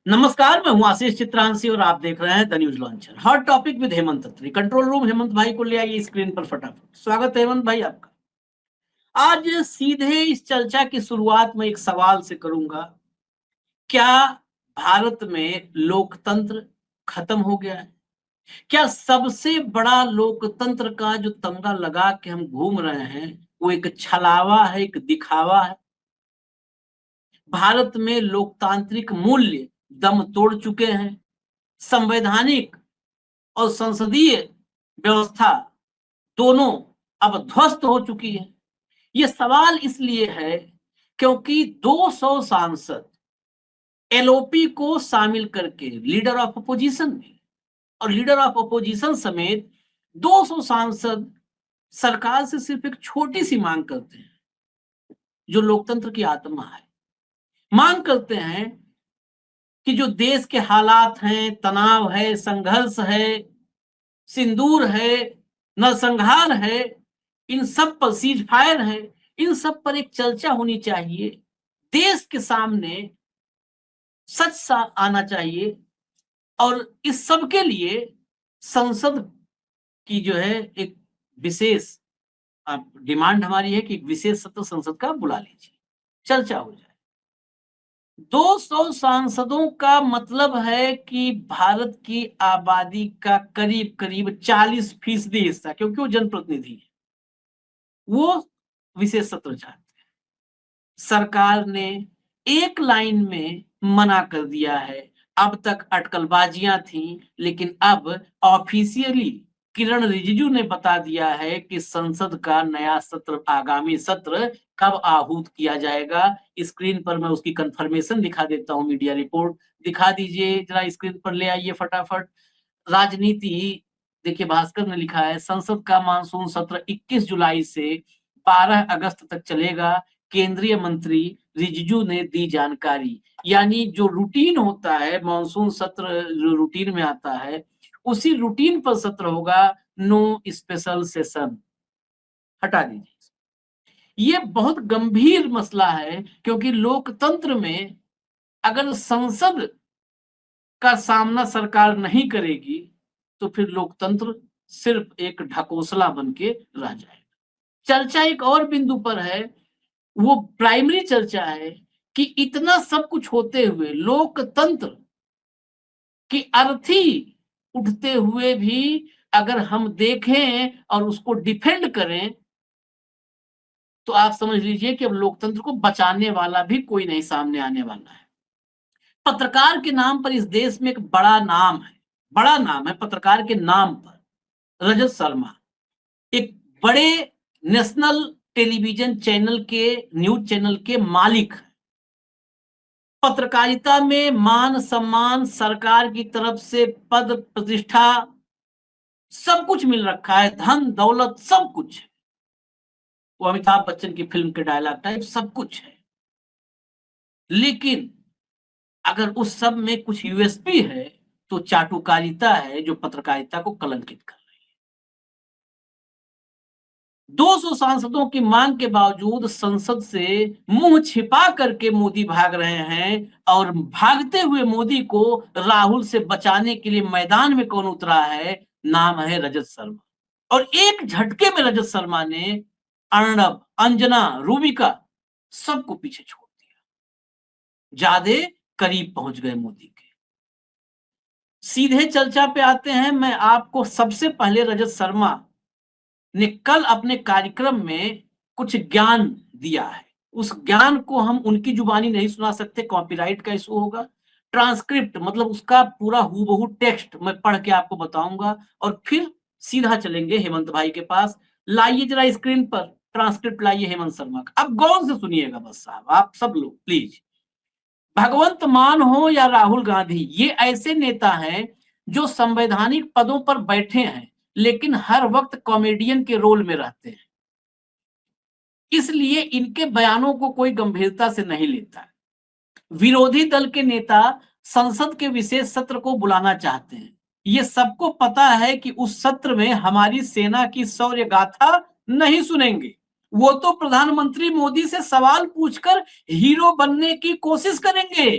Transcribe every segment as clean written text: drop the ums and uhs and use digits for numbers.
नमस्कार, मैं हूं आशीष चित्रांशी और आप देख रहे हैं the news launcher. Hot topic with Hemant Tatri. Control room Hemant भाई को ले आइए स्क्रीन पर फटाफट। स्वागत है हेमंत भाई आपका। आज सीधे इस चर्चा की शुरुआत में एक सवाल से करूंगा। क्या भारत में लोकतंत्र खत्म हो गया है? क्या सबसे बड़ा लोकतंत्र का जो तमगा लगा के हम घूम रहे हैं वो एक छलावा है, एक दिखावा है? भारत में लोकतांत्रिक मूल्य दम तोड़ चुके हैं। संवैधानिक और संसदीय व्यवस्था दोनों अब ध्वस्त हो चुकी है। ये सवाल इसलिए है क्योंकि 200 सांसद एलओपी को शामिल करके लीडर ऑफ अपोजिशन में और लीडर ऑफ अपोजिशन समेत 200 सांसद सरकार से सिर्फ एक छोटी सी मांग करते हैं जो लोकतंत्र की आत्मा है। मांग करते हैं कि जो देश के हालात हैं, तनाव है, संघर्ष है, सिंदूर है, नरसंहार है, इन सब पर सीज फायर है, इन सब पर एक चर्चा होनी चाहिए। देश के सामने सच सा आना चाहिए और इस सब के लिए संसद की जो है एक विशेष डिमांड हमारी है कि एक विशेष सत्र संसद का बुला लीजिए, चर्चा हो जाए। 200 सांसदों का मतलब है कि भारत की आबादी का करीब करीब 40% हिस्सा, क्योंकि वो जनप्रतिनिधि है, वो विशेष सत्र चाहते हैं। सरकार ने एक लाइन में मना कर दिया है। अब तक अटकलबाजियां थी, लेकिन अब ऑफिशियली किरण रिजिजू ने बता दिया है कि संसद का नया सत्र, आगामी सत्र कब आहूत किया जाएगा। स्क्रीन पर मैं उसकी कंफर्मेशन दिखा देता हूं। मीडिया रिपोर्ट दिखा दीजिए जरा, स्क्रीन पर ले आइए फटाफट। राजनीति देखिए, भास्कर ने लिखा है संसद का मानसून सत्र 21 जुलाई से 12 अगस्त तक चलेगा। केंद्रीय मंत्री रिजिजू ने दी जानकारी। यानी जो रूटीन होता है, मानसून सत्र जो रूटीन में आता है, उसी रूटीन पर सत्र होगा। नो स्पेशल सेशन, हटा दीजिए। ये बहुत गंभीर मसला है, क्योंकि लोकतंत्र में अगर संसद का सामना सरकार नहीं करेगी तो फिर लोकतंत्र सिर्फ एक ढकोसला बन के रह जाएगा। चर्चा एक और बिंदु पर है, वो प्राइमरी चर्चा है कि इतना सब कुछ होते हुए लोकतंत्र की अर्थी उठते हुए भी अगर हम देखें और उसको डिफेंड करें तो आप समझ लीजिए कि अब लोकतंत्र को बचाने वाला भी कोई नहीं सामने आने वाला है। पत्रकार के नाम पर इस देश में एक बड़ा नाम है, बड़ा नाम है पत्रकार के नाम पर। रजत शर्मा एक बड़े नेशनल टेलीविजन चैनल के, न्यूज चैनल के मालिक हैं। पत्रकारिता में मान सम्मान, सरकार की तरफ से पद प्रतिष्ठा, सब कुछ मिल रखा है, धन दौलत सब कुछ है। वो अमिताभ बच्चन की फिल्म के डायलॉग टाइप सब कुछ है। लेकिन अगर उस सब में कुछ यूएसपी है तो चाटुकारिता है जो पत्रकारिता को कलंकित कर रही है। 200 सांसदों की मांग के बावजूद संसद से मुंह छिपा करके मोदी भाग रहे हैं, और भागते हुए मोदी को राहुल से बचाने के लिए मैदान में कौन उतरा है? नाम है रजत शर्मा। और एक झटके में रजत शर्मा ने अर्णब, अंजना, रूबिका सबको पीछे छोड़ दिया, ज्यादा करीब पहुंच गए मोदी के। सीधे चर्चा पे आते हैं। मैं आपको सबसे पहले रजत शर्मा ने कल अपने कार्यक्रम में कुछ ज्ञान दिया है। उस ज्ञान को हम उनकी जुबानी नहीं सुना सकते, कॉपीराइट का इशू होगा। ट्रांसक्रिप्ट मतलब उसका पूरा हूबहू टेक्स्ट मैं पढ़ के आपको बताऊंगा और फिर सीधा चलेंगे हेमंत भाई के पास। लाइए जरा स्क्रीन पर ट्रांसक्रिप्ट लाइए हेमंत शर्मा का। अब गौर से सुनिएगा बस साहब, आप सब लोग प्लीज। भगवंत मान हो या राहुल गांधी, ये ऐसे नेता हैं जो संवैधानिक पदों पर बैठे हैं लेकिन हर वक्त कॉमेडियन के रोल में रहते हैं, इसलिए इनके बयानों को कोई गंभीरता से नहीं लेता। विरोधी दल के नेता संसद के विशेष सत्र को बुलाना चाहते हैं। ये सबको पता है कि उस सत्र में हमारी सेना की शौर्य गाथा नहीं सुनेंगे। वो तो प्रधानमंत्री मोदी से सवाल पूछकर हीरो बनने की कोशिश करेंगे।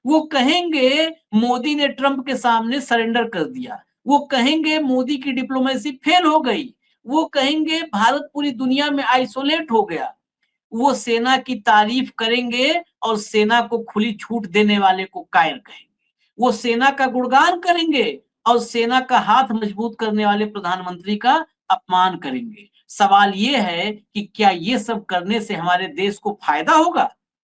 वो कहेंगे मोदी ने ट्रंप के सामने सरेंडर कर दिया, वो कहेंगे मोदी की डिप्लोमेसी फेल हो गई, वो कहेंगे भारत पूरी दुनिया में आइसोलेट हो गया। वो सेना की तारीफ करेंगे और सेना को खुली छूट देने वाले को कायर कहेंगे। वो सेना का गुणगान करेंगे और सेना का हाथ मजबूत करने वाले प्रधानमंत्री का अपमान करेंगे। सवाल ये है कि क्या ये सब करने से हमारे देश को फायदा होगा?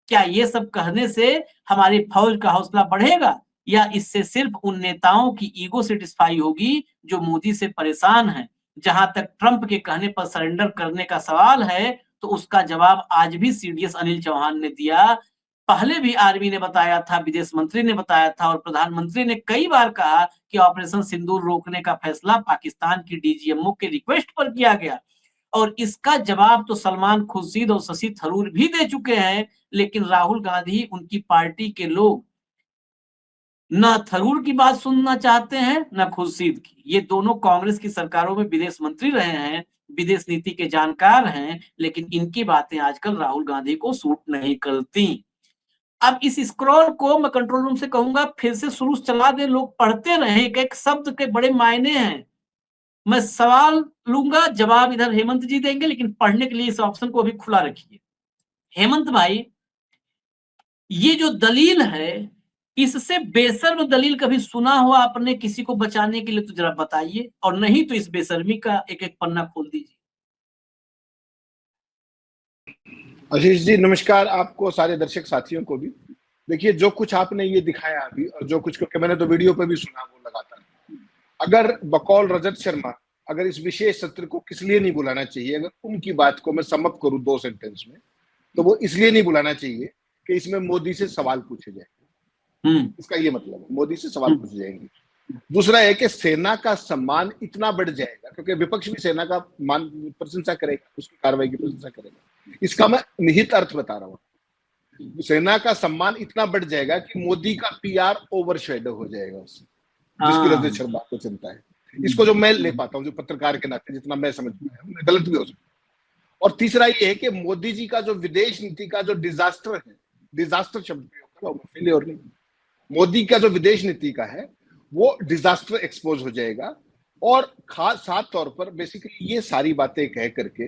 क्या ये सब कहने से हमारी फौज का हौसला बढ़ेगा? या इससे सिर्फ उन नेताओं की ईगो सेटिस्फाई होगी जो मोदी से परेशान हैं? जहां तक ट्रंप के कहने पर सरेंडर करने का सवाल है, तो उसका जवाब आज भी सीडीएस अनिल चौहान ने दिया। पहले भी आर्मी ने बताया था, विदेश मंत्री ने बताया था और प्रधानमंत्री ने कई बार कहा कि ऑपरेशन सिंदूर रोकने का फैसला पाकिस्तान की डीजीएमओ के रिक्वेस्ट पर किया गया। और इसका जवाब तो सलमान खुर्शीद और शशि थरूर भी दे चुके हैं, लेकिन राहुल गांधी, उनकी पार्टी के लोग ना थरूर की बात सुनना चाहते हैं, ना खुर्शीद की। ये दोनों कांग्रेस की सरकारों में विदेश मंत्री रहे हैं, विदेश नीति के जानकार हैं, लेकिन इनकी बातें आजकल राहुल गांधी को सूट नहीं करती। अब इस स्क्रॉल को मैं कंट्रोल रूम से कहूंगा फिर से शुरू चला दे, लोग पढ़ते रहे, एक शब्द के बड़े मायने हैं। मैं सवाल लूंगा, जवाब इधर हेमंत जी देंगे, लेकिन पढ़ने के लिए इस ऑप्शन को अभी खुला रखिए। हेमंत भाई, ये जो दलील है, इससे बेशर्म दलील कभी सुना हो आपने किसी को बचाने के लिए? तो जरा बताइए, और नहीं तो इस बेशर्मी का एक एक पन्ना खोल दीजिए। आशीष जी नमस्कार, आपको सारे दर्शक साथियों को भी। देखिए, जो कुछ आपने ये दिखाया अभी और जो कुछ, क्योंकि मैंने तो वीडियो पे भी सुना वो लगातार, अगर बकौल रजत शर्मा, अगर इस विशेष सत्र को किस लिए नहीं बुलाना चाहिए, अगर उनकी बात को मैं समअप करूं 2 सेंटेंस में, तो वो इसलिए नहीं बुलाना चाहिए कि इसमें मोदी से सवाल पूछे जाए। इसका ये मतलब है, मोदी से सवाल पूछे जाएंगे। दूसरा है कि सेना का सम्मान इतना बढ़ जाएगा, क्योंकि विपक्ष भी सेना का मान प्रशंसा करेगा, उसकी कार्रवाई की प्रशंसा करेगा। इसका मैं निहित अर्थ बता रहा हूँ। सेना का सम्मान इतना बढ़ जाएगा कि मोदी का पीआर ओवरशैडो हो जाएगा उससे, जिसकी रजत शर्मा को चिंता है। इसको जो मैं ले पाता हूँ, जो पत्रकार के नाते जितना मैं समझ पाया हूँ, गलत भी हो सकता है। और तीसरा ये है कि मोदी जी का जो विदेश नीति का जो डिजास्टर है, डिजास्टर शब्द फेलियर नहीं, मोदी का जो विदेश नीति का है वो डिजास्टर एक्सपोज हो जाएगा। और खास साथ तौर पर बेसिकली ये सारी बातें कह करके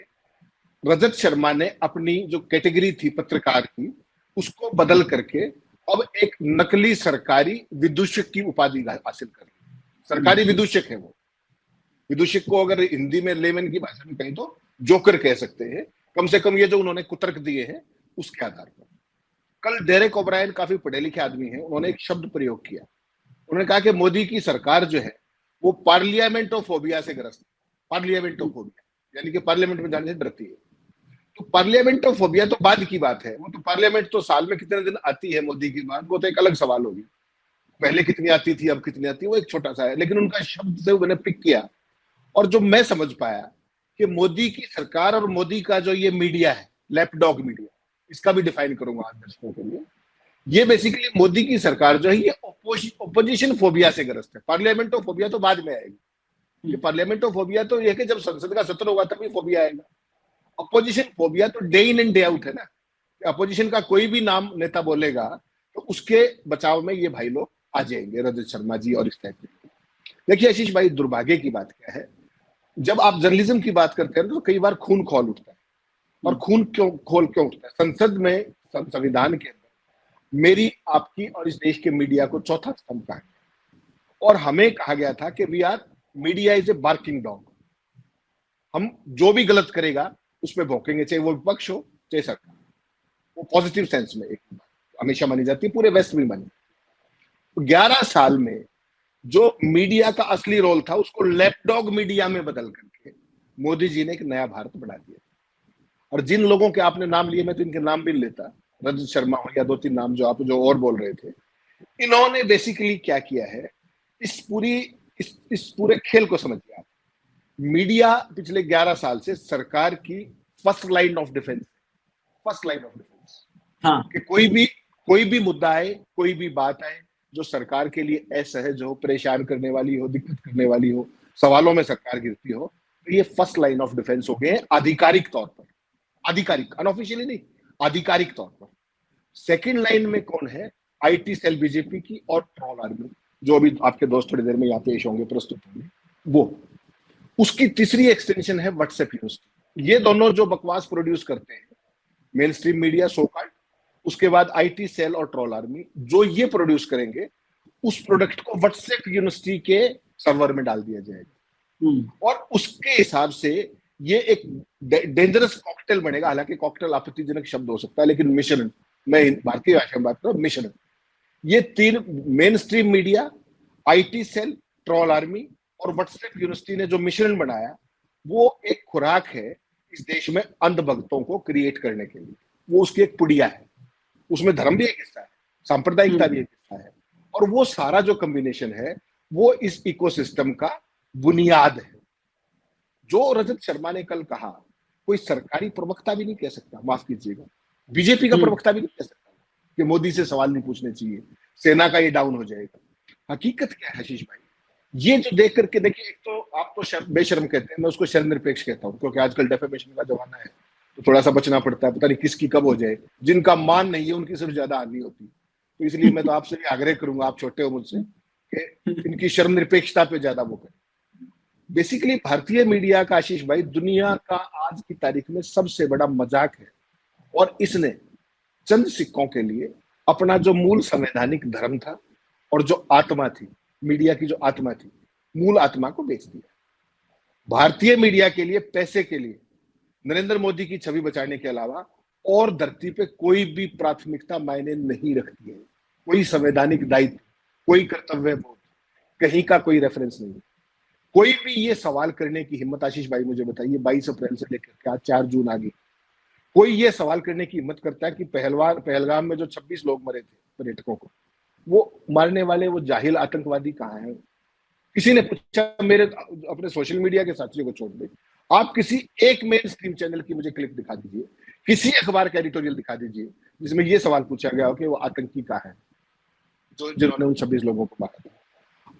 रजत शर्मा ने अपनी जो कैटेगरी थी पत्रकार की, उसको बदल करके अब एक नकली सरकारी विदूषक की उपाधि हासिल कर ली। सरकारी विदूषक है वो। विदूषक को अगर हिंदी में लेमन की भाषा में कहें तो जोकर कह सकते हैं, कम से कम ये जो उन्होंने कुतर्क दिए हैं उसके आधार पर। कल डेरेक ओब्रायन काफी पढ़े लिखे आदमी हैं, उन्होंने एक शब्द प्रयोग किया। उन्होंने कहा कि मोदी की सरकार जो है वो पार्लियामेंटोफोबिया से ग्रस्त है। पार्लियामेंटोफोबिया यानी कि पार्लियामेंट में जाने से डरती है। तो पार्लियामेंटोफोबिया तो बाद की बात है, वो तो पार्लियामेंट तो साल में कितने दिन आती है मोदी की बात, वो तो एक अलग सवाल होगी। पहले कितनी आती थी, अब कितनी आती है, वो एक छोटा सा है। लेकिन उनका शब्द से मैंने पिक किया, और जो मैं समझ पाया कि मोदी की सरकार और मोदी का जो ये मीडिया है, लैपडॉग मीडिया, इसका भी डिफाइन करूंगा आज दर्शकों के लिए। ये बेसिकली मोदी की सरकार जो है ये ओपोजिशन फोबिया से ग्रस्त है। पार्लियामेंटोफोबिया तो बाद में आएगी। ये पार्लियामेंटोफोबिया तो ये है कि जब संसद का सत्र होगा तभी फोबिया आएगा। अपोजिशन फोबिया तो day in and day out है ना। अपोजिशन का कोई भी नाम नेता बोलेगा तो उसके बचाव में ये भाई लोग आ जाएंगे, रजत शर्मा जी और इस टाइप के। देखिए आशीष भाई, दुर्भाग्य की बात क्या है, जब आप जर्नलिज्म की बात करते हैं तो कई बार खून खोल उठता है। और खून क्यों उठता है? संसद में, संविधान के अंदर मेरी, आपकी और इस देश के मीडिया को चौथा स्तंभ कहा गया, और हमें कहा गया था कि we are, media is a barking dog. हम जो भी गलत करेगा उसमें भौंकेंगे, चाहे वो विपक्ष हो चाहे सरकार। वो पॉजिटिव सेंस में एक हमेशा मानी जाती है, पूरे वेस्ट में मानी। 11 साल में जो मीडिया का असली रोल था उसको लैपडॉग मीडिया में बदल करके मोदी जी ने एक नया भारत बना दिया। और जिन लोगों के आपने नाम लिए, मैं तो इनके नाम भी लेता, रजत शर्मा हो या 2-3 नाम जो आप जो और बोल रहे थे, इन्होंने बेसिकली क्या किया है, इस पूरे खेल को समझिए आप। मीडिया पिछले 11 साल से सरकार की फर्स्ट लाइन ऑफ डिफेंस, हाँ। कि कोई भी मुद्दा आए, कोई भी बात आए जो सरकार के लिए असहज हो, परेशान करने वाली हो, दिक्कत करने वाली हो, सवालों में सरकार गिरती हो, तो ये फर्स्ट लाइन ऑफ डिफेंस हो गए आधिकारिक तौर पर। आधिकारिक, अनऑफिशियली नहीं, आधिकारिक तौर पर। सेकंड लाइन में कौन है? IT सेल बीजेपी की और ट्रोल आर्मी, जो अभी आपके दोस्त थोड़ी देर में यहाँ पेश होंगे, प्रस्तुत होंगे, वो उसकी तीसरी एक्सटेंशन है व्हाट्सएप यूनिवर्सिटी। ये दोनों जो बकवास प्रोड्यूस करते हैं main stream media so called, उसके बाद IT सेल और ट्रोल आर्मी जो ये प्रोड्यूस करेंगे, उस प्रोडक्ट को व्हाट्सएप यूनिवर्सिटी के सर्वर में डाल दिया जाएगा और उसके हिसाब से ये एक डेंजरस कॉकटेल बनेगा। हालांकि कॉकटेल आपत्तिजनक शब्द हो सकता है, लेकिन मिश्रण, मैं भारतीय भाषा में बात कर रहा हूं, मिश्रण, ये तीन mainstream media, IT cell, troll army और व्हाट्सएप यूनिवर्सिटी ने जो मिश्रण बनाया, वो एक खुराक है इस देश में अंधभक्तों को क्रिएट करने के लिए। वो उसकी एक पुड़िया है, उसमें धर्म भी एक हिस्सा है, सांप्रदायिकता भी एक हिस्सा है, और वो सारा जो कॉम्बिनेशन है वो इस इकोसिस्टम का बुनियाद है। जो रजत शर्मा ने कल कहा, कोई सरकारी प्रवक्ता भी नहीं कह सकता, माफ कीजिएगा, बीजेपी का प्रवक्ता भी नहीं कह सकता कि मोदी से सवाल नहीं पूछने चाहिए, सेना का ये डाउन हो जाएगा। हकीकत क्या है आशीष भाई, ये जो देख करके देखिए, एक तो आप तो बेशर्म कहते हैं, मैं उसको शर्मनिरपेक्ष कहता हूँ, क्योंकि आजकल डेफेमेशन का जमाना है, तो थोड़ा सा बचना पड़ता है, पता नहीं किसकी कब हो जाए। जिनका मान नहीं है उनकी सिर्फ ज्यादा हानि होती है, तो इसलिए मैं तो आपसे भी आग्रह करूंगा, आप छोटे हो मुझसे, कि इनकी शर्मनिरपेक्षता पे ज्यादा वो करें। बेसिकली भारतीय मीडिया का आशीष भाई दुनिया का आज की तारीख में सबसे बड़ा मजाक है, और इसने चंद सिक्कों के लिए अपना जो मूल संवैधानिक धर्म था और जो आत्मा थी, मीडिया की जो आत्मा थी, मूल आत्मा को बेच दिया। भारतीय मीडिया के लिए, पैसे के लिए, नरेंद्र मोदी की छवि बचाने के अलावा और धरती पे कोई भी प्राथमिकता मायने नहीं रखती है। कोई संवैधानिक दायित्व, कोई कर्तव्य बोध, कहीं का कोई रेफरेंस नहीं। कोई भी ये सवाल करने की हिम्मत, आशीष भाई मुझे बताइए, 22 अप्रैल से लेकर 4 जून आ गई, कोई ये सवाल करने की हिम्मत करता है कि पहलगाम में जो 26 लोग मरे थे पर्यटकों को, वो मारने वाले वो जाहिल आतंकवादी कहाँ हैं? किसी ने पूछा, मेरे अपने सोशल मीडिया के साथियों को छोड़ दे, आप किसी एक मेन स्ट्रीम चैनल की मुझे क्लिप दिखा दीजिए, किसी अखबार का एडिटोरियल दिखा दीजिए जिसमें यह सवाल पूछा गया हो कि वो आतंकी कहाँ है जो जिन्होंने उन 26 लोगों को मारा था।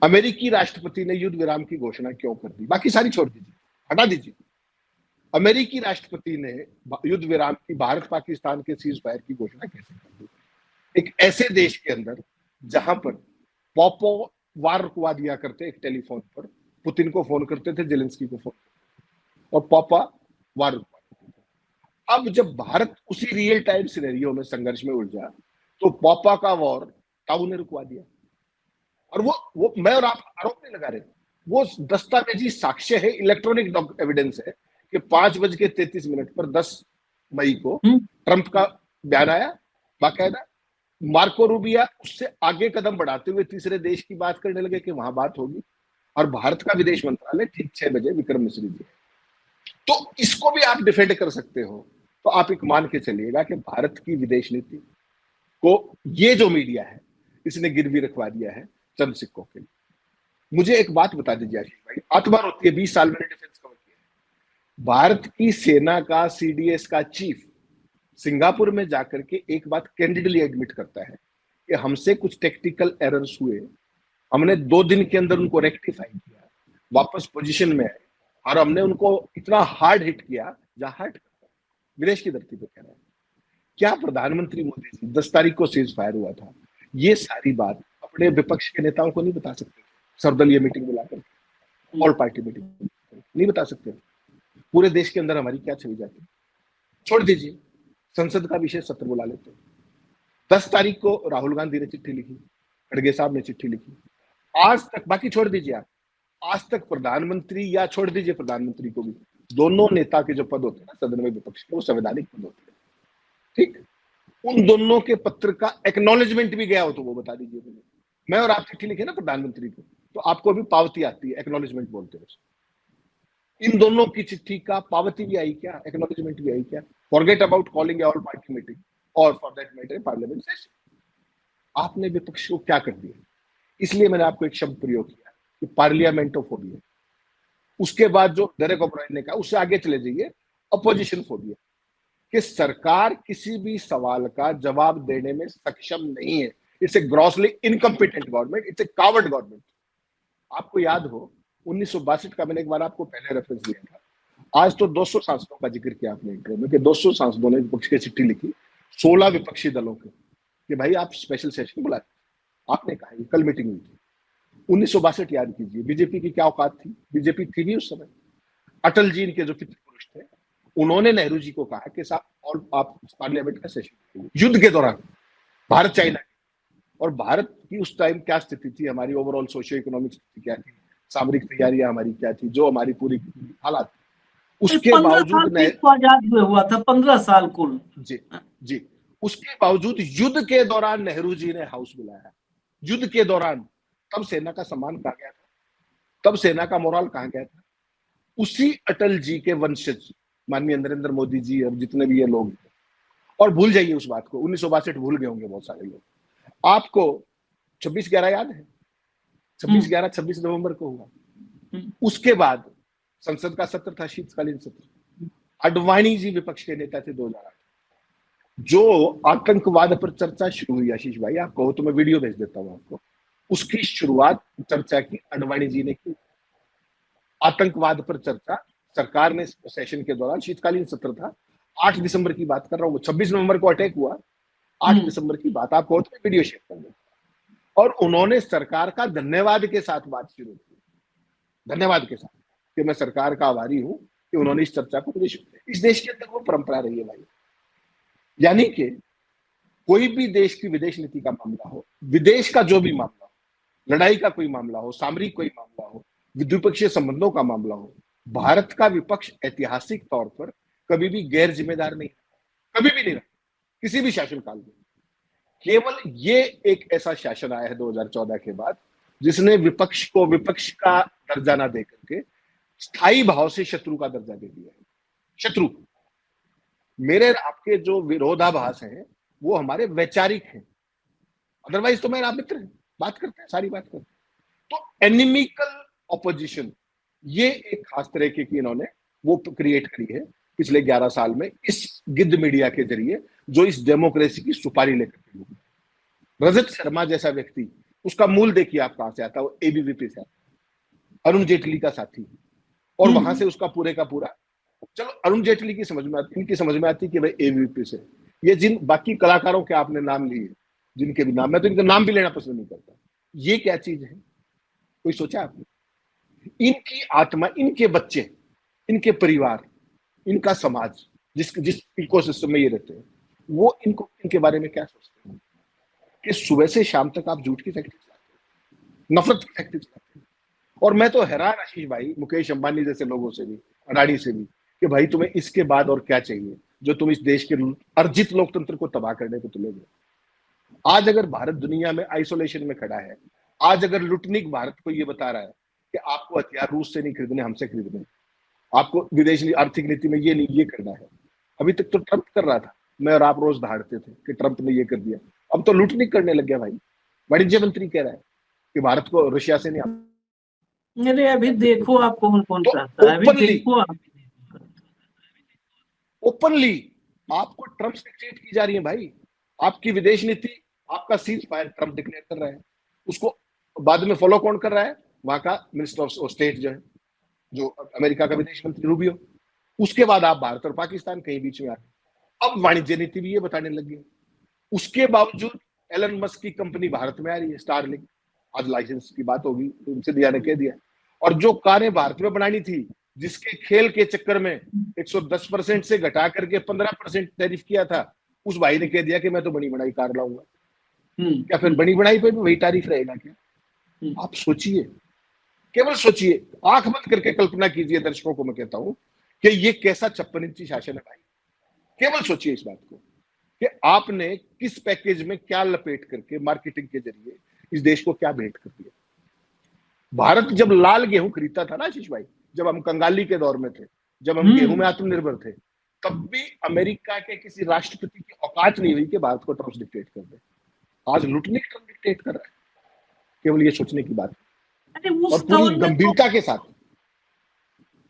अमेरिकी राष्ट्रपति ने युद्ध विराम की घोषणा क्यों कर दी? बाकी सारी छोड़ दीजिए, हटा दीजिए। अमेरिकी राष्ट्रपति ने युद्ध विराम की, भारत पाकिस्तान के सीज फायर की घोषणा कैसे कर दी? एक ऐसे देश के अंदर जहां पर पॉपो वार रुकवा दिया करते, एक टेलीफोन पर पुतिन को फोन करते थे, जेलेंस्की को फोन करते थे, और पापा वार रुकवा देते थे। अब जब भारत उसी रियल टाइम सिनेरियो में संघर्ष में उलझा, तो पापा का वॉर ताऊ ने रुकवा दिया। और वो मैं और आप आरोप नहीं लगा रहे, वो दस्तावेजी साक्ष्य है, इलेक्ट्रॉनिक एविडेंस है कि 5:33 पर 10 मई को ट्रंप का बयान आया, बाकायदा मार्को रूबिया उससे आगे कदम बढ़ाते हुए तीसरे देश की बात करने लगे कि वहां बात होगी, और भारत का विदेश मंत्रालय ठीक 6 बजे विक्रम मिश्री जी। तो इसको भी आप डिफेंड कर सकते हो, तो आप एक मान के चलिएगा कि भारत की विदेश नीति को ये जो मीडिया है इसने गिरवी रखवा दिया है चंद सिक्कों के लिए। मुझे एक बात बता दीजिए आशीष भाई, 8 बार होती है, 20 साल मैंने डिफेंस कवर किया है, भारत की सेना का CDS का चीफ सिंगापुर में जाकर के एक बात कैंडिडली एडमिट करता है कि हमसे कुछ टेक्निकल एरर्स हुए, हमने 2 दिन के अंदर उनको रेक्टिफाई किया, वापस पोजीशन में आए, और हमने उनको इतना हार्ड हिट किया जहां हार्ट करता है, विदेश की धरती पर कह रहा है। क्या प्रधानमंत्री मोदी जी 10 तारीख को सीज फायर हुआ था, ये सारी बात अपने विपक्ष के नेताओं को नहीं बता सकते? सर्वदलीय मीटिंग बुलाकर, ऑल पार्टी मीटिंग नहीं बता सकते? पूरे देश के अंदर हमारी क्या छवि जाती? छोड़ दीजिए, संसद का विशेष सत्र बुला लेते। 10 तारीख को राहुल गांधी ने चिट्ठी लिखी, खड़गे साहब ने चिट्ठी लिखी, आज तक, बाकी छोड़ दीजिए आप, आज तक प्रधानमंत्री, या छोड़ दीजिए प्रधानमंत्री को भी, दोनों नेता के जो पद होते हैं ना सदन में विपक्ष के, वो संवैधानिक पद होते हैं, ठीक? उन दोनों के पत्र का एक्नॉलेजमेंट भी गया हो तो वो बता दीजिए मुझे। मैं और आप चिट्ठी लिखे ना प्रधानमंत्री को, तो आपको भी पावती आती है, एक्नॉलेजमेंट बोलते हैं उसको। इन दोनों की चिट्ठी का पावती भी आई क्या, एक्नॉलेजमेंट भी आई क्या? Forget about calling all party meeting और for that matter parliament session. आपने विपक्ष को क्या कर दिया? इसलिए मैंने आपको एक शब्द प्रयोग किया कि पार्लियामेंटोफोबिया। उसके बाद जो डेरेक ओब्रायन ने कहा, उससे आगे चले जाइए, अपोजिशन फोबिया, कि सरकार किसी भी सवाल का जवाब देने में सक्षम नहीं है। It's a grossly incompetent government, it's a coward government. आपको याद हो 1962 का मैंने एक बार आपको पहले रेफरेंस दिया था। आज तो 200 सांसदों का जिक्र किया आपने इंट्रो में कि 200 सांसदों ने विपक्ष की चिट्ठी लिखी, 16 विपक्षी दलों के। कि भाई आप स्पेशल सेशन बुलाए, आपने कहा ये कल मीटिंग हुई थी। 1962 याद कीजिए, बीजेपी की क्या औकात थी, बीजेपी थी भी उस समय। अटल जी इनके जो पितृ पुरुष थे, उन्होंने नेहरू जी को कहा कि साहब और आप पार्लियामेंट का सेशन, युद्ध के दौरान, भारत चाइना, और भारत की उस टाइम क्या स्थिति थी, हमारी ओवरऑल सोशियो इकोनॉमिक स्थिति क्या थी, सामरिक तैयारियां हमारी क्या थी, जो हमारी पूरी हालात, उसके 15 साल बावजूद देश को आजाद हुए हुआ था, 15 साल कुल। जी जी, उसके बावजूद युद्ध के दौरान नेहरू जी ने हाउस बुलाया, युद्ध के दौरान। तब सेना का सम्मान कहा गया था, तब सेना का मोराल कहा गया था। उसी अटल जी के वंशज माननीय नरेंद्र मोदी जी और जितने भी ये लोग, और भूल जाइए उस बात को, 1962 भूल गए होंगे बहुत सारे लोग। आपको 26/11 याद है? 26/11 26 नवंबर को हुआ। उसके बाद संसद का सत्र था, शीतकालीन सत्र। अडवाणी जी विपक्ष के नेता थे 2008। जो आतंकवाद पर चर्चा शुरू हुई, आशीष भाई आप कहो तो मैं वीडियो भेज देता हूं आपको, उसकी शुरुआत चर्चा की अडवाणी जी ने की। आतंकवाद पर चर्चा सरकार ने सेशन के दौरान, शीतकालीन सत्र था, 8 दिसंबर की बात कर रहा हूं, 26 नवंबर को अटैक हुआ, 8 दिसंबर की बात, आप कहो तो मैं वीडियो शेयर कर दूं। और उन्होंने सरकार का धन्यवाद के साथ बात शुरू की, धन्यवाद के साथ, कि मैं सरकार का आभारी हूं कि उन्होंने इस चर्चा को, इस देश के अंदर वो परंपरा रही है भाई। यानी कि कोई भी देश की विदेश नीति का मामला हो, विदेश का जो भी मामला हो, लड़ाई का कोई मामला हो, सामरिक कोई मामला हो, द्विपक्षीय संबंधों का मामला हो, भारत का विपक्ष ऐतिहासिक तौर पर कभी भी गैर जिम्मेदार नहीं, कभी भी नहीं रहा, किसी भी शासनकाल में। केवल ये एक ऐसा शासन आया है 2014 के बाद, जिसने विपक्ष को विपक्ष का दर्जा ना दे करके स्थायी भाव से शत्रु का दर्जा दे दिया है। शत्रु, मेरे आपके जो विरोधाभास हैं वो हमारे वैचारिक हैं, अदरवाइज तो मेरे आप मित्र हैं, बात करते हैं, सारी बात करते हैं। तो एनिमिकल ऑपोजिशन, ये एक खास तरह की इन्होंने वो क्रिएट करी है पिछले 11 साल में, इस गिद्ध मीडिया के जरिए, जो इस डेमोक्रेसी की सुपारी लेकर के। रजत शर्मा जैसा व्यक्ति, उसका मूल देखिए आप कहां से आता है, वो एबीवीपी से आता है, अरुण जेटली का साथी, और वहां से उसका पूरे का पूरा, चलो अरुण जेटली की समझ में आती, इनकी समझ में आती कि भाई एबीवीपी से। ये जिन बाकी कलाकारों के आपने नाम लिए, जिनके भी नाम, मैं तो इनका नाम भी लेना पसंद नहीं करता, ये क्या चीज है, कोई सोचा आपने? इनकी आत्मा, इनके बच्चे, इनके परिवार, इनका समाज, जिस इकोसिस्टम में ये रहते हैं, वो इनको, इनके बारे में क्या सोचते हैं कि सुबह से शाम तक आप झूठ की फैक्ट्री चलाते हैं, नफरत की फैक्ट्री चलाते हैं। और मैं तो हैरान आशीष भाई, मुकेश अंबानी जैसे लोगों से भी, अडानी से भी, कि भाई तुम्हें इसके बाद और क्या चाहिए, जो तुम इस देश के अर्जित लोकतंत्र को तबाह करने को तुले गए। आज अगर भारत दुनिया में आइसोलेशन में खड़ा है, आज अगर लुटनिक भारत को ये बता रहा है कि आपको हथियार रूस से नहीं खरीदने, हमसे खरीदने, आपको विदेश आर्थिक नीति में ये नहीं, ये करना है। अभी तक तो ट्रंप कर रहा था, मैं और आप रोज दहाड़ते थे कि ट्रंप ने ये कर दिया, अब तो लुटनिक करने लग गया भाई। वाणिज्य मंत्री कह रहा है कि भारत को रशिया से नहीं। अरे अभी देखो आप कौन कौन तो कहता है, अभी देखो आप, ओपनली आपको ट्रंप से ट्रीट की जा रही है भाई। आपकी विदेश नीति, आपका सीज फायर ट्रंप डिक्लेयर कर रहा है, उसको बाद में फॉलो कौन कर रहा है? वहां का मिनिस्टर ऑफ स्टेट जो है, जो अमेरिका का विदेश मंत्री रूबियो। उसके बाद आप भारत और पाकिस्तान कहीं बीच में आ गए। अब वाणिज्य नीति भी ये बताने लग गई। उसके बावजूद एलन मस्क की कंपनी भारत में आ रही है, स्टारलिंक, आज लाइसेंस की बात होगी, उनसे दिया ने कह दिया। और जो कारें भारत में बनानी थी, जिसके खेल के चक्कर में 110% से घटा करके 15% टैरिफ किया था, उस भाई ने कह दिया कि मैं तो बनी बनाई कार लाऊंगा। क्या फिर बनी बनाई पे भी वही तारीफ रहेगा क्या? आप सोचिए, केवल सोचिए, आंख बंद करके कल्पना कीजिए, दर्शकों को मैं कहता हूं कि ये कैसा 56 इंची शासन है भाई। केवल सोचिए इस बात को कि आपने किस पैकेज में क्या लपेट करके मार्केटिंग के जरिए इस देश को क्या भेंट कर दिया। भारत जब लाल गेहूं खरीदता था ना आशीष भाई, जब हम कंगाली के दौर में थे, जब हम गेहूं में आत्मनिर्भर थे, तब भी अमेरिका के किसी राष्ट्रपति की औकात नहीं हुई कि भारत को ट्रम्प डिक्टेट कर दे। आज लुटने ट्रम्प डिक्टेट कर रहा है, केवल ये सोचने की बात है। और पूरी गंभीरता के साथ,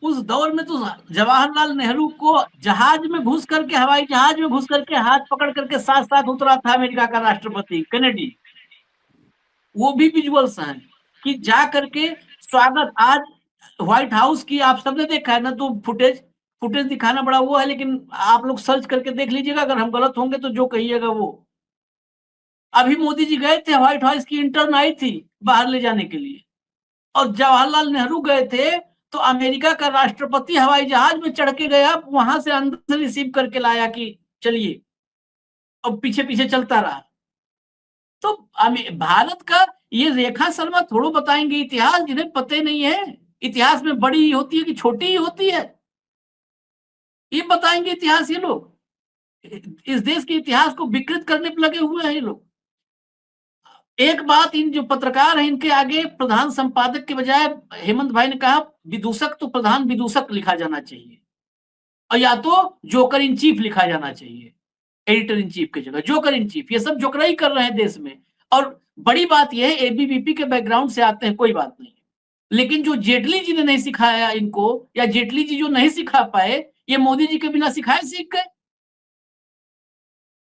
उस दौर में तो जवाहरलाल नेहरू को जहाज में घुस करके, हवाई जहाज में घुस करके, हाथ पकड़ करके साथ साथ उतरा था अमेरिका का राष्ट्रपति केनेडी। वो भी विजुअल्स हैं कि जा करके स्वागत, आज व्हाइट हाउस की आप सबने देखा है ना, तो फुटेज दिखाना बड़ा वो है, लेकिन आप लोग सर्च करके देख लीजिएगा, अगर हम गलत होंगे तो जो कहिएगा वो। अभी मोदी जी गए थे, व्हाइट हाउस की इंटर्न आई थी बाहर ले जाने के लिए, और जवाहरलाल नेहरू गए थे तो अमेरिका का राष्ट्रपति हवाई जहाज में चढ़ के गया, वहां से अंदर से रिसीव करके लाया कि चलिए, और पीछे पीछे चलता रहा। तो भारत का ये रेखा शर्मा थोड़ा बताएंगे इतिहास, जिन्हें पते नहीं है इतिहास में बड़ी ही होती है कि छोटी ही होती है, ये बताएंगे इतिहास। ये लोग इस देश के इतिहास को विकृत करने पर लगे हुए हैं ये लोग। एक बात इन जो पत्रकार हैं इनके आगे प्रधान संपादक के बजाय हेमंत भाई ने कहा विदूषक, तो प्रधान विदूषक लिखा जाना चाहिए, और या तो जोकर इन चीफ लिखा जाना चाहिए, एडिटर इन चीफ की जगह जोकर इन चीफ। ये सब जोकराई कर रहे हैं देश में। और बड़ी बात यह है एबीवीपी के बैकग्राउंड से आते हैं, कोई बात नहीं, लेकिन जो जेटली जी ने नहीं सिखाया इनको, या जेटली जी जो नहीं सिखा पाए, ये मोदी जी के बिना सिखाए सीख गए।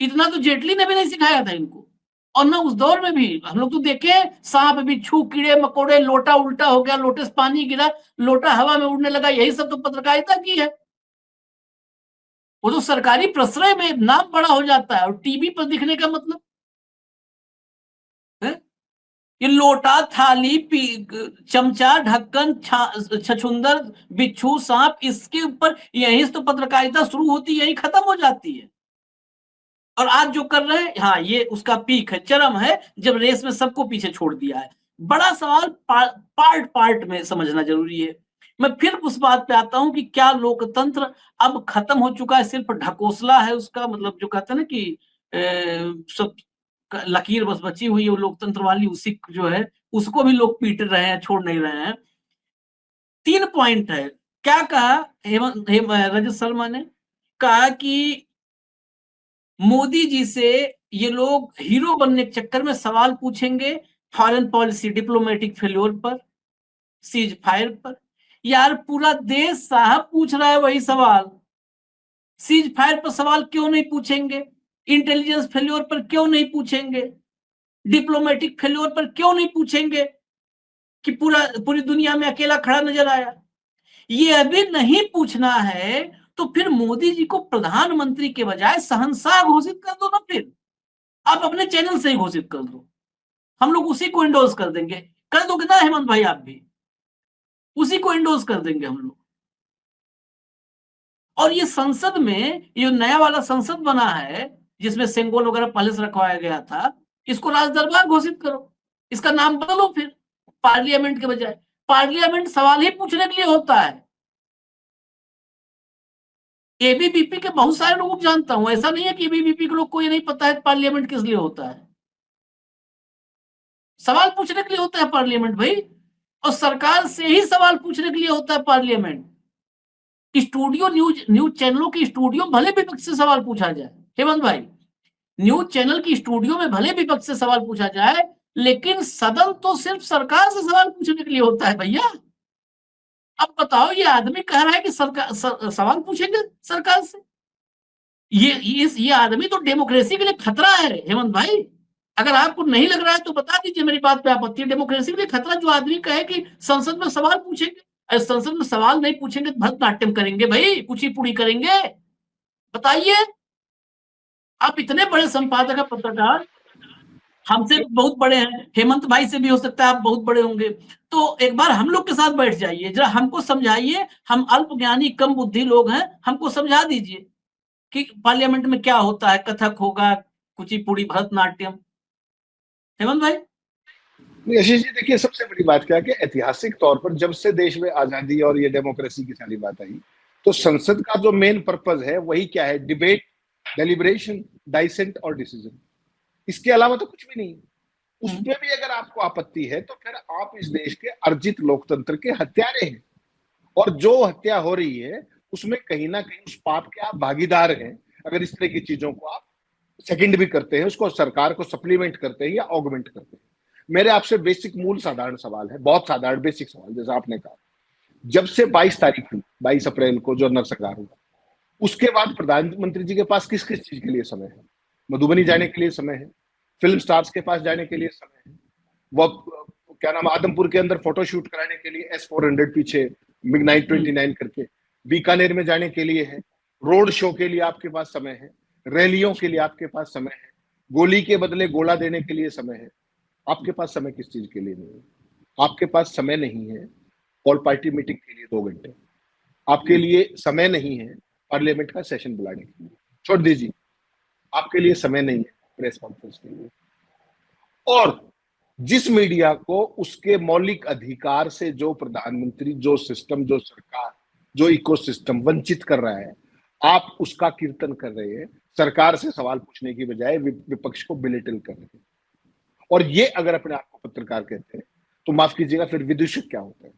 इतना तो जेटली ने भी नहीं सिखाया था इनको, और ना उस दौर में भी। हम लोग तो देखे सांप बिच्छू कीड़े मकोड़े, लोटा उल्टा हो गया, लोटे से पानी गिरा, लोटा हवा में उड़ने लगा, यही सब तो पत्रकारिता की है। वो तो सरकारी प्रश्रय में नाम बड़ा हो जाता है, और टीवी पर दिखने का मतलब है? ये लोटा थाली चमचा ढक्कन छछुंदर बिच्छू सांप, इसके ऊपर यही तो पत्रकारिता शुरू होती है, यही खत्म हो जाती है। और आज जो कर रहे हैं, हाँ ये उसका पीक है, चरम है, जब रेस में सबको पीछे छोड़ दिया है। बड़ा सवाल पार्ट पार्ट में समझना जरूरी है। मैं फिर उस बात पे आता हूं कि क्या लोकतंत्र अब खत्म हो चुका है, सिर्फ ढकोसला है उसका, मतलब जो कहते हैं ना कि सब लकीर बस बची हुई है वो लोकतंत्र वाली, उसी जो है उसको भी लोग पीट रहे हैं, छोड़ नहीं रहे हैं। 3 पॉइंट है। क्या कहा रजत शर्मा ने? कहा कि मोदी जी से ये लोग हीरो बनने के चक्कर में सवाल पूछेंगे फॉरेन पॉलिसी डिप्लोमेटिक फेल्योर पर, सीज फायर पर। यार पूरा देश साहब पूछ रहा है वही सवाल, सीज फायर पर सवाल क्यों नहीं पूछेंगे? इंटेलिजेंस फेल्योर पर क्यों नहीं पूछेंगे? डिप्लोमेटिक फेल्योर पर क्यों नहीं पूछेंगे कि पूरी दुनिया में अकेला खड़ा नजर आया? ये अभी नहीं पूछना है तो फिर मोदी जी को प्रधानमंत्री के बजाय शहंशाह घोषित कर दो ना। फिर आप अपने चैनल से ही घोषित कर दो, हम लोग उसी को इंडोर्स कर देंगे। कर दोगे ना हेमंत भाई? आप भी उसी को इंडोर्स कर देंगे हम लोग। और ये संसद में ये नया वाला संसद बना है जिसमें सेंगोल वगैरह पहले से रखवाया गया था, इसको राज दरबार घोषित करो, इसका नाम बदलो फिर, पार्लियामेंट के बजाय। पार्लियामेंट सवाल ही पूछने के लिए होता है। एबीवीपी के बहुत सारे लोगों को जानता हूं, ऐसा नहीं है कि एबीवीपी के लोग को ये नहीं पता है पार्लियामेंट किस लिए होता है। सवाल पूछने के लिए होता है पार्लियामेंट भाई, और सरकार से ही सवाल पूछने के लिए होता है पार्लियामेंट। स्टूडियो न्यूज चैनलों की स्टूडियो भले विपक्ष से सवाल पूछा जाए, हेमंत भाई, न्यूज चैनल की स्टूडियो में भले विपक्ष से सवाल पूछा जाए, लेकिन सदन तो सिर्फ सरकार से सवाल पूछने के लिए होता है भैया। अब बताओ, ये आदमी कह रहा है कि सरकार सवाल पूछेंगे सरकार से। ये आदमी तो डेमोक्रेसी के लिए खतरा है हेमंत भाई। अगर आपको नहीं लग रहा है तो बता दीजिए, मेरी बात पे आपत्ति है। डेमोक्रेसी के लिए खतरा जो आदमी कहे कि संसद में सवाल पूछेंगे, अरे संसद में सवाल नहीं पूछेंगे तो भरतनाट्यम करेंगे भाई, कुचिपुड़ी करेंगे? बताइए। आप इतने बड़े संपादक है, पत्रकार, हमसे बहुत बड़े हैं, हेमंत भाई से भी हो सकता है आप बहुत बड़े होंगे, तो एक बार हम लोग के साथ बैठ जाइए, जरा हमको समझाइए। हम अल्पज्ञानी कम बुद्धि लोग हैं, हमको समझा दीजिए कि पार्लियामेंट में क्या होता है, कथक होगा, कुचिपुड़ी, भरतनाट्यम। हेमंत भाई। नहीं आशीष जी, देखिए सबसे बड़ी बात क्या है कि ऐतिहासिक तौर पर जब से देश में आजादी और ये डेमोक्रेसी की सारी बात आई, तो संसद का जो मेन पर्पज है वही क्या है? डिबेट, डेलिब्रेशन, डाइसेंट और डिसीजन। इसके अलावा तो कुछ भी नहीं। उसमें भी अगर आपको आपत्ति है तो फिर आप इस देश के अर्जित लोकतंत्र के हत्यारे हैं, और जो हत्या हो रही है उसमें कहीं ना कहीं उस पाप के आप भागीदार हैं। अगर इस तरह की चीजों को आप सेकंड भी करते हैं, उसको सरकार को सप्लीमेंट करते हैं या ऑगमेंट करते हैं। मेरे आपसे बेसिक मूल साधारण सवाल है, बहुत साधारण बेसिक सवाल, जैसा आपने कहा, जब से 22 तारीख हुई, 22 अप्रैल को जो नरसंहार हुआ, उसके बाद प्रधानमंत्री जी के पास किस किस चीज के लिए समय है? मधुबनी जाने के लिए समय है, फिल्म स्टार्स के पास जाने के लिए समय है, वो क्या नाम, आदमपुर के अंदर फोटोशूट कराने के लिए S400 पीछे मिडनाइट 29 करके, बीकानेर में जाने के लिए है, रोड शो के लिए आपके पास समय है, रैलियों के लिए आपके पास समय है, गोली के बदले गोला देने के लिए समय है। आपके पास समय किस चीज के लिए नहीं है? आपके पास समय नहीं है ऑल पार्टी मीटिंग के लिए 2 घंटे, आपके लिए समय नहीं है पार्लियामेंट का सेशन बुलाने के लिए, छोड़ दीजिए, आपके लिए समय नहीं है प्रेस कॉन्फ्रेंस के लिए। और जिस मीडिया को उसके मौलिक अधिकार से जो प्रधानमंत्री, जो सिस्टम, जो सरकार, जो इकोसिस्टम वंचित कर रहा है, आप उसका कीर्तन कर रहे हैं, सरकार से सवाल पूछने की बजाय विपक्ष को बिलिटिल कर रहे हैं। और ये अगर अपने आप को पत्रकार कहते हैं तो माफ कीजिएगा, फिर विदूषक क्या होता है?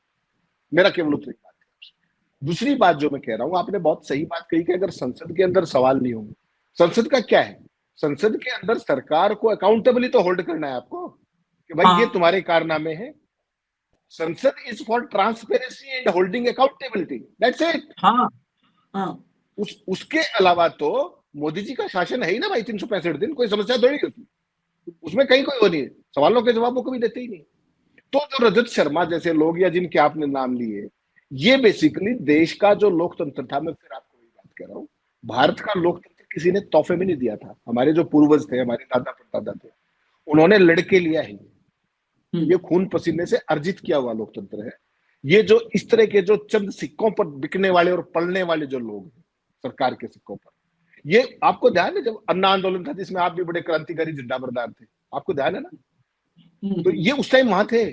मेरा केवल उतनी बात है। दूसरी बात जो मैं कह रहा हूं, आपने बहुत सही बात कही कि अगर संसद के अंदर सवाल नहीं होंगे, संसद का क्या है? संसद के अंदर सरकार को अकाउंटेबली तो होल्ड करना है आपको कि भाई ये हाँ तुम्हारे कारनामे हैं। संसद is for transparency and holding accountability, that's it. हाँ हाँ उसके अलावा तो मोदी जी का शासन है ही ना भाई, 365 दिन, कोई समस्या थोड़ी है उसमें। उसमें कहीं कोई वो नहीं है, सवालों के जवाब वो कभी देते ही नहीं। तो जो रजत शर्मा जैसे लोग या जिनके आपने नाम लिए, ये बेसिकली देश का जो लोकतंत्र था, मैं फिर आपको वही बात कर रहा हूँ, भारत का लोकतंत्र किसी ने तोहफे में नहीं दिया था। हमारे जो पूर्वज थे, हमारे दादा परदादा थे, उन्होंने लड़के लिया है। ये खून पसीने से अर्जित किया हुआ लोकतंत्र है। ये जो इस तरह के जो चंद सिक्कों पर बिकने वाले और पलने वाले जो लोग हैं, सरकार के सिक्कों पर, ये आपको ध्यान है जब अन्ना आंदोलन था जिसमें आप भी बड़े क्रांतिकारी झंडा बरदार थे, आपको ध्यान है ना? तो ये उस टाइम वहां थे।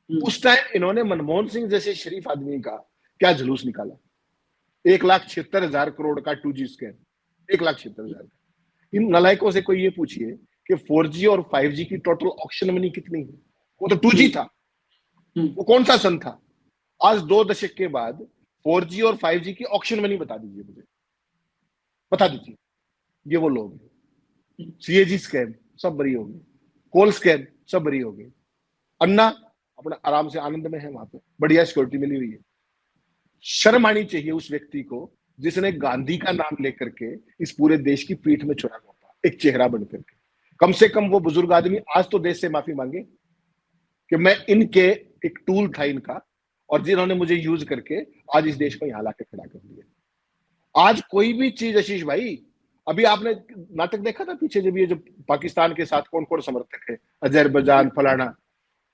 उस टाइम इन्होंने मनमोहन सिंह जैसे शरीफ आदमी का क्या जुलूस निकाला, 1,76,000 करोड़ का 2G स्कैम, 1,76,000 का। इन नलायकों से कोई ये पूछिए कि 4G और 5G की टोटल ऑक्शन मनी कितनी है? वो तो 2G था, वो कौन सा सन था? आज 2 दशक के बाद 4G और 5G की ऑक्शन मनी बता दीजिए मुझे, बता दीजिए। ये वो लोग हैं। CAG स्कैम सब बरी हो गए, कोल स्कैम सब बरी हो गए। अन्ना अपना आराम से आनंद में है, वहां पे बढ़िया सिक्योरिटी मिली हुई है। शर्म आनी चाहिए उस व्यक्ति को जिसने गांधी का नाम लेकर के इस पूरे देश की पीठ में छुरा घोंपा, एक चेहरा बनकर के। कम से कम वो बुजुर्ग आदमी आज तो देश से माफी मांगे कि मैं इनके एक टूल था इनका, और जिन्होंने मुझे यूज करके आज इस देश को यहां लाके खड़ा कर दिया। आज कोई भी चीज, आशीष भाई, अभी आपने नाटक देखा था पीछे, जब ये जो पाकिस्तान के साथ कौन कौन समर्थक है, अजरबैजान फलाना,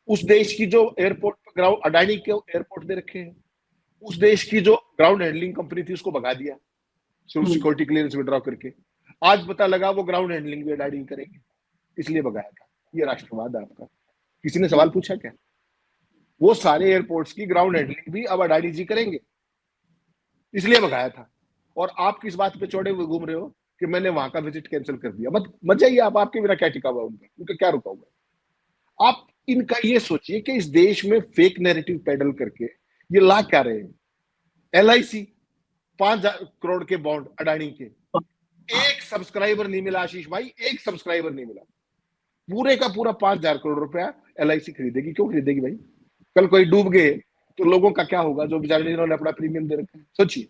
उस देश की जो एयरपोर्ट पर ग्राउंड, अडानी के एयरपोर्ट दे रखे हैं, उस देश की जो ग्राउंड हैंडलिंग कंपनी थी उसको भगा दिया सिक्योरिटी क्लियरेंस विड्रॉ करके। आज पता लगा वो ग्राउंड हैंडलिंग भी अडानी करेंगे, इसलिए भगाया था। ये राष्ट्रवाद है आपका? किसी ने सवाल पूछा क्या? वो सारे एयरपोर्ट्स की ग्राउंड हैंडलिंग भी अब अडानी जी करेंगे, इसलिए भगाया था। और आप किस बात पे चौड़े हुए घूम रहे हो कि मैंने वहां का विजिट कैंसिल कर दिया? मत जाइए आप, आपके बिना क्या टिका हुआ उनका क्या रुका हुआ? आप इनका ये सोचिए कि इस देश में फेक नैरेटिव पेडल करके ये ला क्या रहे हैं। LIC 5 करोड़ के बॉन्ड अडानी के, एक सब्सक्राइबर नहीं मिला आशीष भाई, एक सब्सक्राइबर नहीं मिला। पूरे का पूरा 5,000 करोड़ रुपया LIC खरीदेगी। क्यों खरीदेगी भाई? कल कोई डूब गए तो लोगों का क्या होगा, जो बेचारे जिन्होंने अपना प्रीमियम दे रखा है? सोचिए,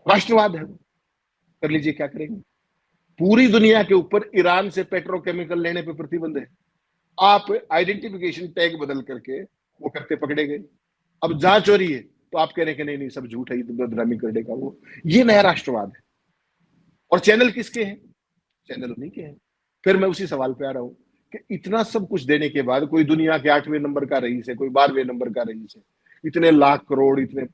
राष्ट्रवाद है। कर लीजिए, क्या करेंगे? पूरी दुनिया के ऊपर ईरान से पेट्रोकेमिकल लेने पे प्रतिबंध है। आप आइडेंटिफिकेशन टैग बदल करके वो करते पकड़े गए। अब जांच हो रही है तो आप कह रहे कि नहीं नहीं सब झूठ है, ये बदनामी कर देगा वो। ये नया राष्ट्रवाद है। और चैनल किसके हैं? चैनल उन्हीं के हैं। फिर मैं उसी सवाल पे आ रहा हूं कि इतना सब कुछ देने के बाद कोई दुनिया के 8वें नंबर का रईस है, कोई 12वें नंबर का रईस है, इतने लाख करोड़, इतने,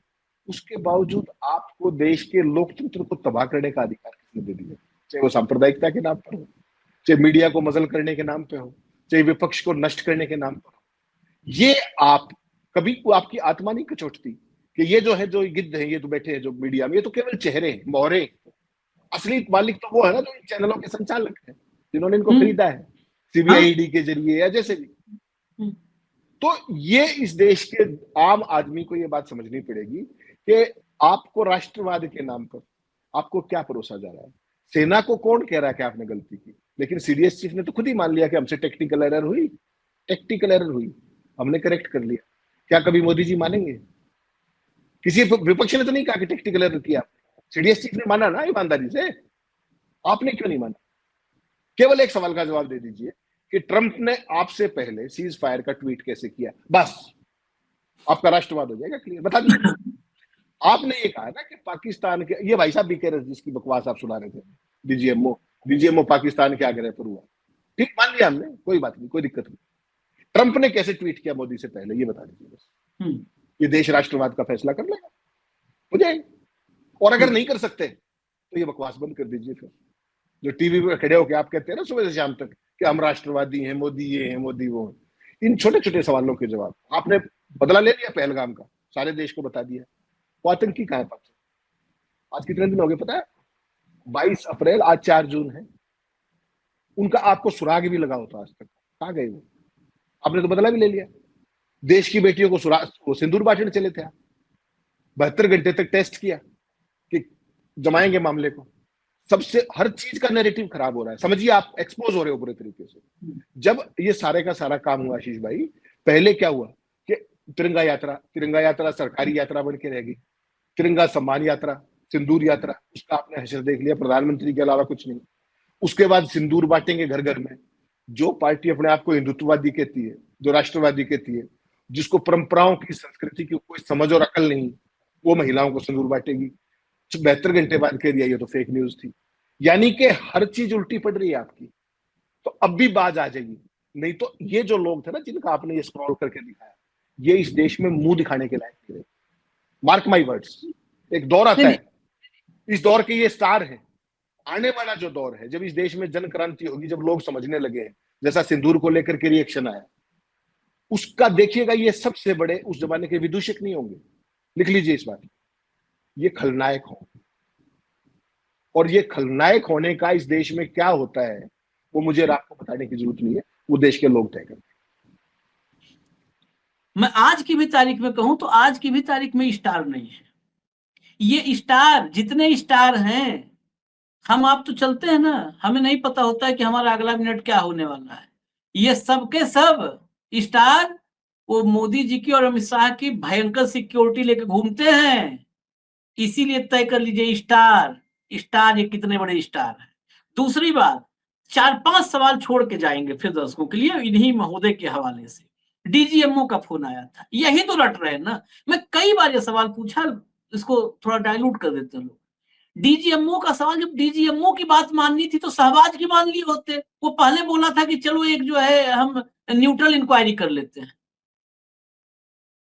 उसके बावजूद आपको देश के लोकतंत्र को तबाह करने का अधिकार किसने दे दिया? चाहे वो सांप्रदायिकता के नाम पर हो, चाहे मीडिया को मजल करने के नाम पे हो, चाहे विपक्ष को नष्ट करने के नाम पर हो। ये आप कभी को आपकी आत्मा नहीं कचोटती कि ये जो है, जो गिद्ध है, ये तो बैठे हैं जो मीडिया में, ये तो केवल चेहरे हैं, मोहरे। असली मालिक तो वो है ना जो इन चैनलों के संचालक है, जिन्होंने इनको खरीदा है CBI के जरिए या जैसे भी। तो ये इस देश के आम आदमी को ये बात समझनी पड़ेगी कि आपको राष्ट्रवाद के नाम पर आपको क्या परोसा जा रहा है। सेना को कौन कह रहा है कि आपने गलती की? लेकिन CDS चीफ ने तो खुद ही मान लिया कि हमसे टेक्निकल एरर हुई, टेक्निकल एरर हुई, हमने करेक्ट कर लिया। क्या कभी मोदी जी मानेंगे? किसी विपक्ष ने तो नहीं कहा कि टेक्निकल एरर किया। CDS चीफ ने माना ना ईमानदारी से, आपने क्यों नहीं माना? केवल एक सवाल का जवाब दे दीजिए कि ट्रंप ने आपसे पहले सीज फायर का ट्वीट कैसे किया, बस आपका राष्ट्रवाद हो जाएगा क्लियर। बता दीजिए। आपने ये कहा ना कि पाकिस्तान के, ये भाई साहब BK रस जिसकी बकवास आप सुना रहे थे, DGMO, डीजीएमओ पाकिस्तान के आग्रह पर हुआ, ठीक, मान लिया हमने, कोई बात नहीं, कोई दिक्कत नहीं। ट्रंप ने कैसे ट्वीट किया मोदी से पहले, ये बता दीजिए बस। ये देश राष्ट्रवाद का फैसला कर लेगा, हो जाएगा। और अगर नहीं कर सकते तो ये बकवास बंद कर दीजिए। फिर जो टीवी पे खड़े होकर आप कहते हैं ना सुबह से शाम तक कि हम राष्ट्रवादी हैं, मोदी ये है, मोदी वो है, इन छोटे छोटे सवालों के जवाब आपने बदला ले लिया पहलगाम का, सारे देश को बता दिया। वो आतंकी कहाँ है? आज कितने दिन हो गए पता है? 22 अप्रैल, आज 4 जून है। उनका आपको सुराग भी लगा होता आज तक, कहाँ गए वो? आपने तो बदला भी ले लिया। देश की बेटियों को सुराग सिंदूर बांटने चले थे आप, 72 घंटे तक टेस्ट किया कि जमाएंगे मामले को। सबसे हर चीज का नैरेटिव खराब हो रहा है, समझिए आप एक्सपोज हो रहे हो बुरे तरीके से। जब ये सारे का सारा काम हुआ आशीष भाई, पहले क्या हुआ कि तिरंगा यात्रा सरकारी यात्रा बन के रह गई। तिरंगा सम्मान यात्रा, सिंदूर यात्रा, उसका आपने हशर देख लिया, प्रधानमंत्री के अलावा कुछ नहीं। उसके बाद सिंदूर बांटेंगे घर घर में। जो पार्टी अपने आप को हिंदुत्ववादी कहती है, जो राष्ट्रवादी कहती है, जिसको परंपराओं की, संस्कृति की कोई समझ और अकल नहीं, वो महिलाओं को सिंदूर बांटेगी। 72 घंटे बाद कह दिया ये तो फेक न्यूज थी। यानी कि हर चीज उल्टी पड़ रही है आपकी। तो अब भी बाज आ जाएगी, नहीं तो ये जो लोग थे ना जिनका आपने ये स्क्रॉल करके दिखाया, ये इस देश में मुंह दिखाने के लायक थे। मार्क माई वर्ड्स, एक दौर आता है, इस दौर के ये स्टार है। आने वाला जो दौर है, जब इस देश में जन क्रांति होगी, जब लोग समझने लगे हैं, जैसा सिंदूर को लेकर के रिएक्शन आया, उसका देखिएगा ये सबसे बड़े उस जमाने के विदूषक नहीं होंगे। लिख लीजिए इस बात, ये खलनायक होंगे। और ये खलनायक होने का इस देश में क्या होता है वो मुझे आपको बताने की जरूरत नहीं है, वो देश के लोग तय करते हैं। मैं आज की भी तारीख में कहूं तो आज की भी तारीख में स्टार नहीं है। ये स्टार, जितने स्टार हैं, हम आप तो चलते हैं ना, हमें नहीं पता होता है कि हमारा अगला मिनट क्या होने वाला है। ये सब के सब स्टार वो मोदी जी की और अमित शाह की भयंकर सिक्योरिटी लेकर घूमते हैं। इसीलिए तय कर लीजिए स्टार ये कितने बड़े स्टार हैं। दूसरी बात, 4-5 सवाल छोड़ के जाएंगे फिर दर्शकों के लिए इन्हीं महोदय के हवाले से। डीजीएमओ का फोन आया था, यही तो रट रहे हैं ना। मैं कई बार ये सवाल पूछा, इसको थोड़ा डाइल्यूट कर देते हैं लोग। डीजीएमओ का सवाल, जब डीजीएमओ की बात माननी थी तो शहबाज की मान ली होते। वो पहले बोला था कि चलो एक जो है हम न्यूट्रल इंक्वायरी कर लेते हैं।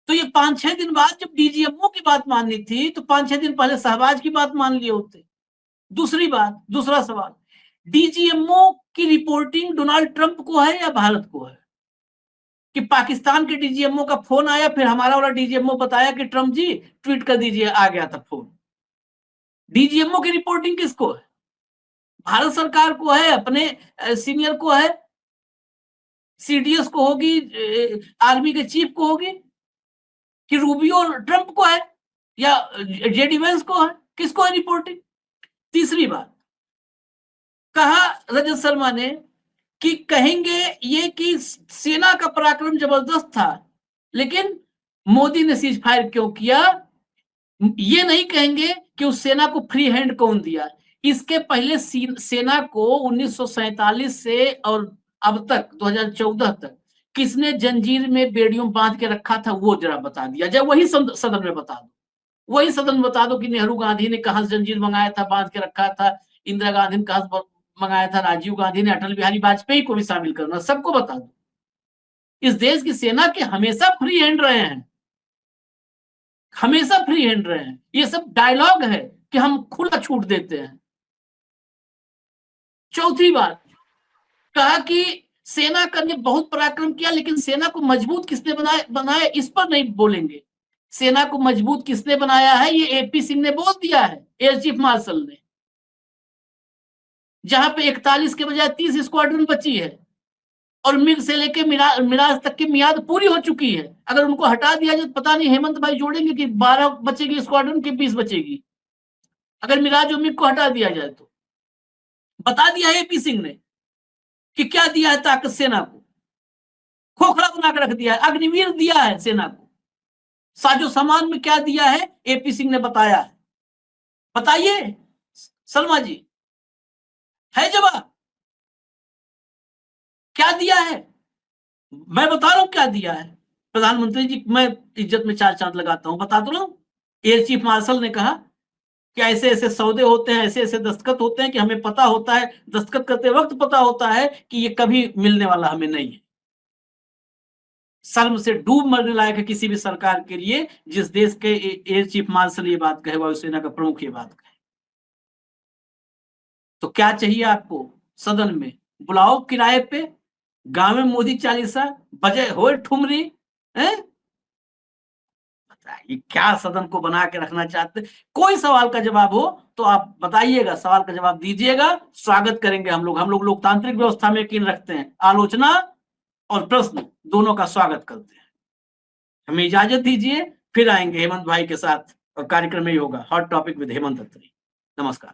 तो ये 5-6 दिन बाद जब डीजीएमओ की बात माननी थी तो 5-6 दिन पहले शहबाज की बात मान लिए होते। दूसरी बात, दूसरा सवाल, डीजीएमओ की रिपोर्टिंग डोनाल्ड ट्रंप को है या भारत को है? कि पाकिस्तान के डीजीएमओ का फोन आया, फिर हमारा वाला डीजीएमओ बताया कि ट्रंप जी ट्वीट कर दीजिए, आ गया था फोन। डीजीएमओ की रिपोर्टिंग किसको है? भारत सरकार को है, अपने सीनियर को है, सीडीएस को होगी, आर्मी के चीफ को होगी, कि रूबियो और ट्रंप को है या जेडी वेंस को है? किसको है रिपोर्टिंग? तीसरी बात, कहा रजत शर्मा ने कि कहेंगे ये कि सेना का पराक्रम जबरदस्त था, लेकिन मोदी ने सीज फायर क्यों किया? ये नहीं कहेंगे कि उस सेना को फ्री हैंड कौन दिया। इसके पहले सेना को 1947 से और अब तक 2014 तक किसने जंजीर में बेड़ियों बांध के रखा था, वो जरा बता दिया जाए। वही सदन में बता दो, वही सदन में बता दो कि नेहरू गांधी ने कहां से जंजीर मंगाया था, बांध के रखा था, इंदिरा गांधी ने कहां से मंगाया था, राजीव गांधी ने, अटल बिहारी वाजपेयी को भी शामिल करना, सबको बता दो। इस देश की सेना के हमेशा फ्री हैंड रहे हैं, हमेशा फ्री हैंड रहे हैं। ये सब डायलॉग है कि हम खुला छूट देते हैं। चौथी बात, कहा कि सेना ने बहुत पराक्रम किया, लेकिन सेना को मजबूत किसने बनाया, इस पर नहीं बोलेंगे। सेना को मजबूत किसने बनाया है, ये एपी सिंह ने बोल दिया है, एयर चीफ मार्शल ने। जहां पे 41 के बजाय 30 स्क्वाड्रन बची है और मिग से लेके मिराज तक की मियाद पूरी हो चुकी है। अगर उनको हटा दिया जाए, पता नहीं हेमंत भाई जोड़ेंगे कि 12 बचेगी स्क्वाड्रन की 20 बचेगी। अगर मिराज और मिग को हटा दिया जाए तो बता दिया है एपी सिंह ने कि क्या दिया है ताकत सेना को, खोखला बना कर रख दिया है, अग्निवीर दिया है सेना को। साजो सामान में क्या दिया है एपी सिंह ने बताया है। बताइए सलमा जी, है जवाब? क्या दिया है? मैं बता रहा हूं क्या दिया है। प्रधानमंत्री जी, मैं इज्जत में 4 चांद लगाता हूं, बता दो ना। एयर चीफ मार्शल ने कहा कि ऐसे ऐसे सौदे होते हैं, ऐसे ऐसे दस्तखत होते हैं कि हमें पता होता है, दस्तखत करते वक्त पता होता है कि ये कभी मिलने वाला हमें नहीं है। शर्म से डूब मरने लायक है किसी भी सरकार के लिए जिस देश के एयर चीफ मार्शल ये बात कहे, वायुसेना का प्रमुख ये बात कहे। तो क्या चाहिए आपको सदन में? बुलाओ किराए पे, गांव में मोदी चालीसा बजे हो ठुमरी है। बताइए क्या सदन को बना के रखना चाहते? कोई सवाल का जवाब हो तो आप बताइएगा, सवाल का जवाब दीजिएगा, स्वागत करेंगे हम लोग। हम लोग लोकतांत्रिक व्यवस्था में यकीन रखते हैं, आलोचना और प्रश्न दोनों का स्वागत करते हैं। हमें इजाजत दीजिए, फिर आएंगे हेमंत भाई के साथ और कार्यक्रम में ही होगा हॉट टॉपिक विद हेमंत अत्री। नमस्कार।